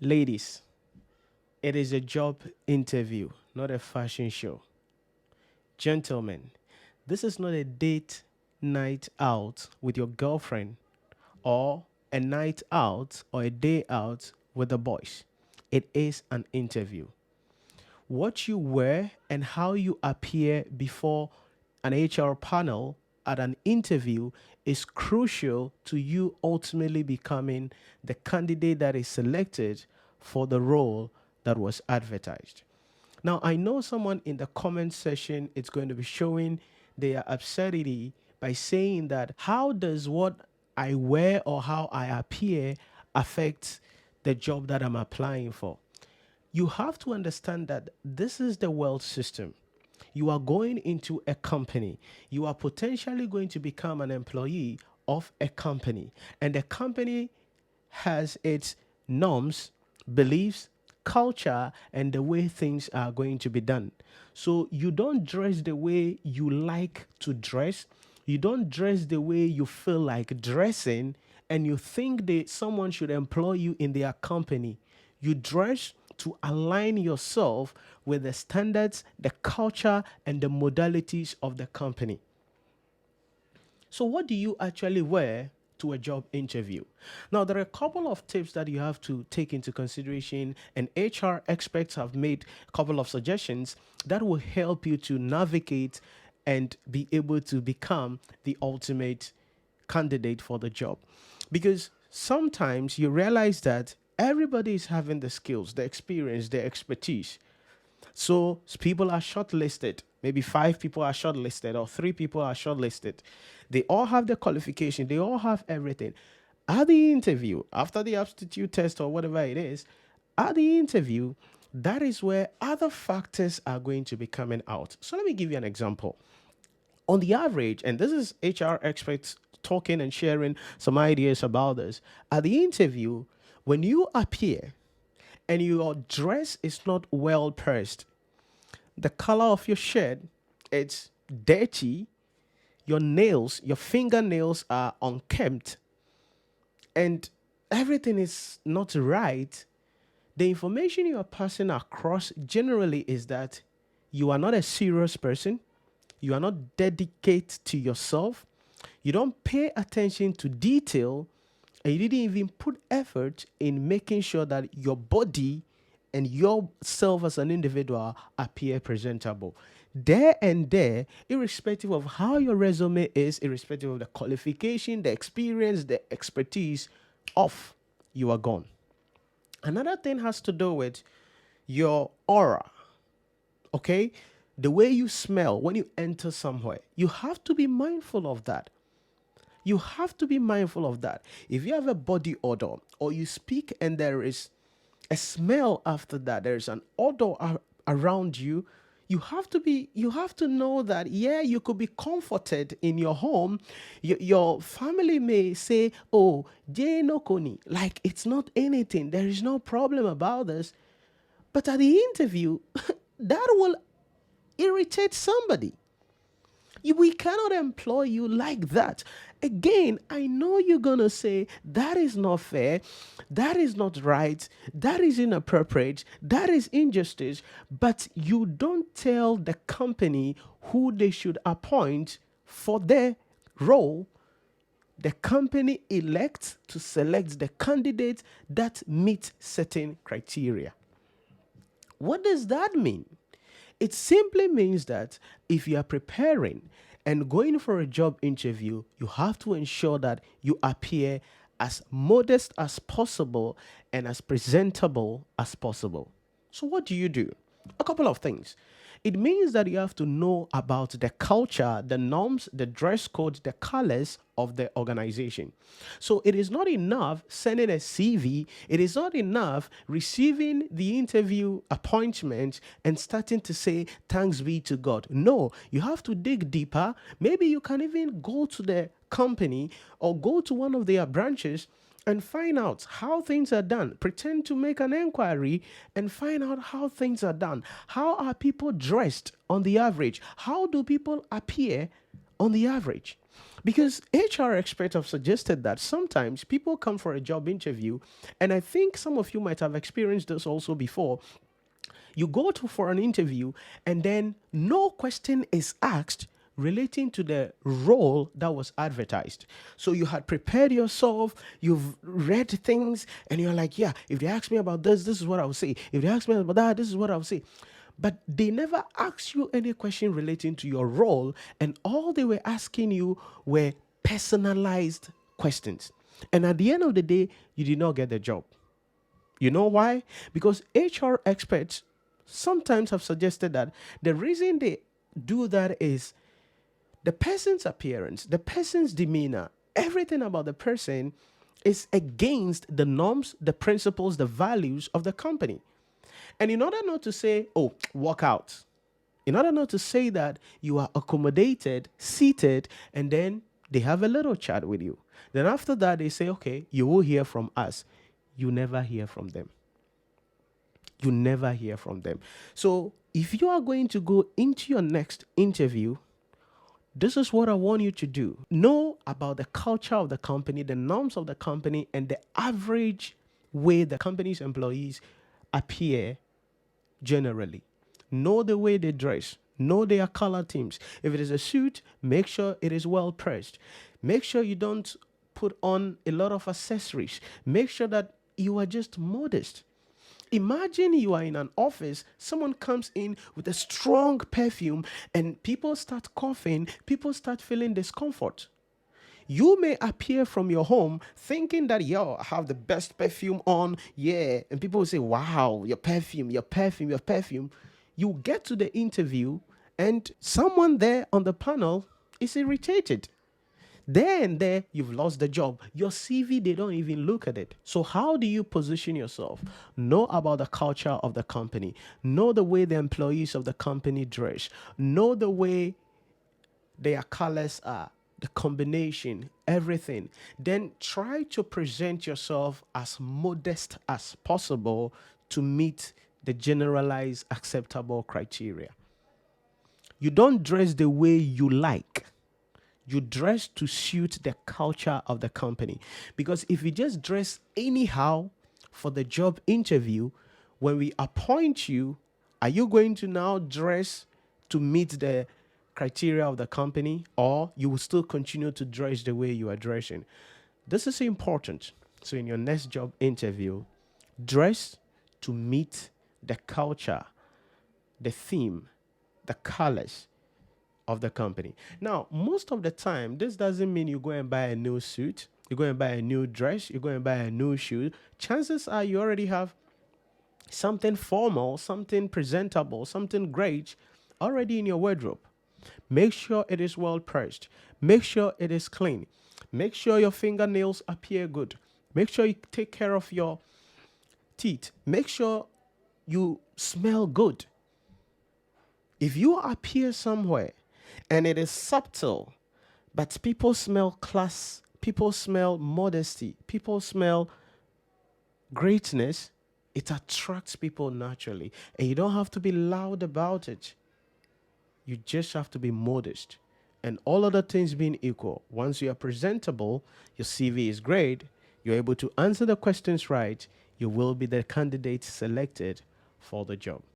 Ladies, it is a job interview, not a fashion show. Gentlemen, this is not a date night out with your girlfriend or a night out or a day out with the boys. It is an interview. What you wear and how you appear before an HR panel at an interview is crucial to you ultimately becoming the candidate that is selected for the role that was advertised. Now, I know someone in the comment section is going to be showing their absurdity by saying that how does what I wear or how I appear affect the job that I'm applying for? You have to understand that this is the world system. You are going into a company. You are potentially going to become an employee of a company. And the company has its norms, beliefs, culture, and the way things are going to be done. So you don't dress the way you like to dress. You don't dress the way you feel like dressing, and you think that someone should employ you in their company. You dress to align yourself with the standards, the culture, and the modalities of the company. So, what do you actually wear to a job interview? Now, there are a couple of tips that you have to take into consideration, and HR experts have made a couple of suggestions that will help you to navigate and be able to become the ultimate candidate for the job. Because sometimes you realize that everybody is having the skills, the experience, the expertise. So people are shortlisted. Maybe five people are shortlisted or three people are shortlisted. They all have the qualification. They all have everything. At the interview, after the aptitude test or whatever it is, at the interview, that is where other factors are going to be coming out. So let me give you an example. On the average, and this is HR experts talking and sharing some ideas about this, at the interview, when you appear and your dress is not well pressed, the color of your shirt, it's dirty, your nails, your fingernails are unkempt, and everything is not right, the information you are passing across generally is that you are not a serious person, you are not dedicated to yourself, you don't pay attention to detail, and you didn't even put effort in making sure that your body and yourself as an individual appear presentable. There and there, irrespective of how your resume is, irrespective of the qualification, the experience, the expertise, off, you are gone. Another thing has to do with your aura, okay? The way you smell when you enter somewhere. You have to be mindful of that. You have to be mindful of that. If you have a body odor or you speak and there is a smell after that, there's an odor around you, you have to know that, yeah, you could be comforted in your home. Your family may say, oh, Jay no koni, like it's not anything, there is no problem about this. But at the interview, that will irritate somebody. We cannot employ you like that. Again, I know you're going to say that is not fair, that is not right, that is inappropriate, that is injustice, but you don't tell the company who they should appoint for their role. The company elects to select the candidate that meet certain criteria. What does that mean? It simply means that if you are preparing and going for a job interview, you have to ensure that you appear as modest as possible and as presentable as possible. So, what do you do? A couple of things. It means that you have to know about the culture, the norms, the dress code, the colors of the organization. So it is not enough sending a CV. It is not enough receiving the interview appointment and starting to say, thanks be to God. No, you have to dig deeper. Maybe you can even go to the company or go to one of their branches and find out how things are done. Pretend to make an inquiry and find out how things are done. How are people dressed on the average? How do people appear on the average? Because HR experts have suggested that sometimes people come for a job interview, and I think some of you might have experienced this also before. You go to for an interview, and then no question is asked relating to the role that was advertised. So you had prepared yourself, you've read things, and you're like, yeah, if they ask me about this is what I would say. If they ask me about that, this is what I would say. But they never asked you any question relating to your role, and all they were asking you were personalized questions. And at the end of the day, you did not get the job. You know why? Because HR experts sometimes have suggested that the reason they do that is the person's appearance, the person's demeanor, everything about the person is against the norms, the principles, the values of the company. And in order not to say, oh, walk out, in order not to say that, you are accommodated, seated, and then they have a little chat with you. Then after that, they say, okay, you will hear from us. You never hear from them. You never hear from them. So if you are going to go into your next interview, this is what I want you to do. Know about the culture of the company, the norms of the company, and the average way the company's employees appear generally. Know the way they dress. Know their color teams. If it is a suit, make sure it is well pressed. Make sure you don't put on a lot of accessories. Make sure that you are just modest. Imagine you are in an office, someone comes in with a strong perfume, and people start coughing, people start feeling discomfort. You may appear from your home thinking that, yo, I have the best perfume on, yeah. And people will say, wow, your perfume, your perfume, your perfume. You get to the interview, and someone there on the panel is irritated. There and there, you've lost the job. Your CV, they don't even look at it. So how do you position yourself? Know about the culture of the company. Know the way the employees of the company dress. Know the way their colors are, the combination, everything. Then try to present yourself as modest as possible to meet the generalized acceptable criteria. You don't dress the way you like. You dress to suit the culture of the company. Because if you just dress anyhow for the job interview, when we appoint you, are you going to now dress to meet the criteria of the company, or you will still continue to dress the way you are dressing? This is important. So in your next job interview, dress to meet the culture, the theme, the colors of the company. Now, most of the time, this doesn't mean you go and buy a new suit, you go and buy a new dress, you go and buy a new shoe. Chances are you already have something formal, something presentable, something great already in your wardrobe. Make sure it is well pressed. Make sure it is clean. Make sure your fingernails appear good. Make sure you take care of your teeth. Make sure you smell good. If you appear somewhere and it is subtle, but people smell class, people smell modesty, people smell greatness, it attracts people naturally. And you don't have to be loud about it. You just have to be modest. And all other things being equal, once you are presentable, your CV is great, you're able to answer the questions right, you will be the candidate selected for the job.